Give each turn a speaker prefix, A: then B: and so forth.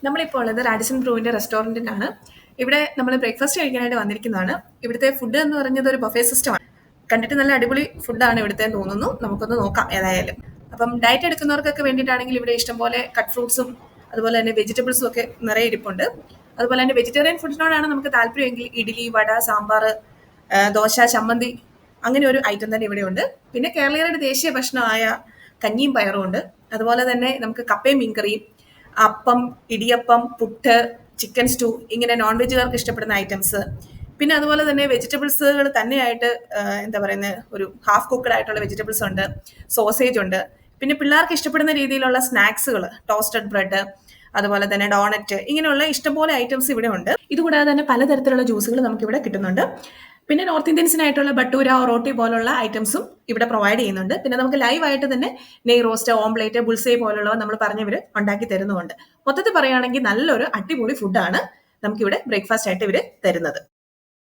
A: നമ്മളിപ്പോൾ ഉള്ളത് റാഡിസൺ ബ്രൂവിന്റെ റെസ്റ്റോറൻറ്റിലാണ്. ഇവിടെ നമ്മൾ ബ്രേക്ക്ഫാസ്റ്റ് കഴിക്കാനായിട്ട് വന്നിരിക്കുന്നതാണ്. ഇവിടുത്തെ ഫുഡ് എന്ന് പറഞ്ഞത് ഒരു ബൊഫേ സിസ്റ്റമാണ്. കണ്ടിട്ട് നല്ല അടിപൊളി ഫുഡാണ് ഇവിടുത്തെ തോന്നുന്നു. നമുക്കൊന്ന് നോക്കാം ഏതായാലും. അപ്പം ഡയറ്റ് എടുക്കുന്നവർക്കൊക്കെ വേണ്ടിയിട്ടാണെങ്കിൽ ഇവിടെ ഇഷ്ടംപോലെ കട്ട് ഫ്രൂട്ട്സും അതുപോലെ തന്നെ വെജിറ്റബിൾസും ഒക്കെ നിറയെ ഇരിപ്പുണ്ട്. അതുപോലെ തന്നെ വെജിറ്റേറിയൻ ഫുഡിനോടാണ് നമുക്ക് താല്പര്യമെങ്കിൽ ഇഡ്ഡലി, വട, സാമ്പാർ, ദോശ, ചമ്മന്തി അങ്ങനെ ഒരു ഐറ്റം തന്നെ ഇവിടെയുണ്ട്. പിന്നെ കേരളീയരുടെ ദേശീയ ഭക്ഷണമായ കഞ്ഞിയും പയറും ഉണ്ട്. അതുപോലെ തന്നെ നമുക്ക് കപ്പയും മീൻകറിയും, അപ്പം, ഇടിയപ്പം, പുട്ട്, ചിക്കൻ സ്റ്റൂ ഇങ്ങനെ നോൺ വെജുകാർക്ക് ഇഷ്ടപ്പെടുന്ന ഐറ്റംസ്. പിന്നെ അതുപോലെ തന്നെ വെജിറ്റബിൾസുകൾ തന്നെയായിട്ട് എന്താ പറയുന്നത് ഒരു ഹാഫ് കുക്ക്ഡ് ആയിട്ടുള്ള വെജിറ്റബിൾസ് ഉണ്ട്, സോസേജ് ഉണ്ട്. പിന്നെ പിള്ളേർക്ക് ഇഷ്ടപ്പെടുന്ന രീതിയിലുള്ള സ്നാക്സുകൾ, ടോസ്റ്റഡ് ബ്രെഡ്, അതുപോലെ തന്നെ ഡോണറ്റ്, ഇങ്ങനെയുള്ള ഇഷ്ടംപോലെ ഐറ്റംസ് ഇവിടെ ഉണ്ട്. ഇതുകൂടാതെ തന്നെ പലതരത്തിലുള്ള ജ്യൂസുകൾ നമുക്ക് ഇവിടെ കിട്ടുന്നുണ്ട്. പിന്നെ നോർത്ത് ഇന്ത്യൻസിനായിട്ടുള്ള ബട്ടൂര, റോട്ടി പോലുള്ള ഐറ്റംസും ഇവിടെ പ്രൊവൈഡ് ചെയ്യുന്നുണ്ട്. പിന്നെ നമുക്ക് ലൈവ് ആയിട്ട് തന്നെ നെയ് റോസ്റ്റ്, ഓംപ്ലേറ്റ്, ബുൾസൈ പോലുള്ളവ നമ്മൾ പറഞ്ഞവർ ഉണ്ടാക്കി തരുന്നുമുണ്ട്. മൊത്തത്തിൽ പറയുകയാണെങ്കിൽ നല്ലൊരു അടിപൊളി ഫുഡാണ് നമുക്കിവിടെ ബ്രേക്ക്ഫാസ്റ്റ് ആയിട്ട് ഇവർ തരുന്നത്.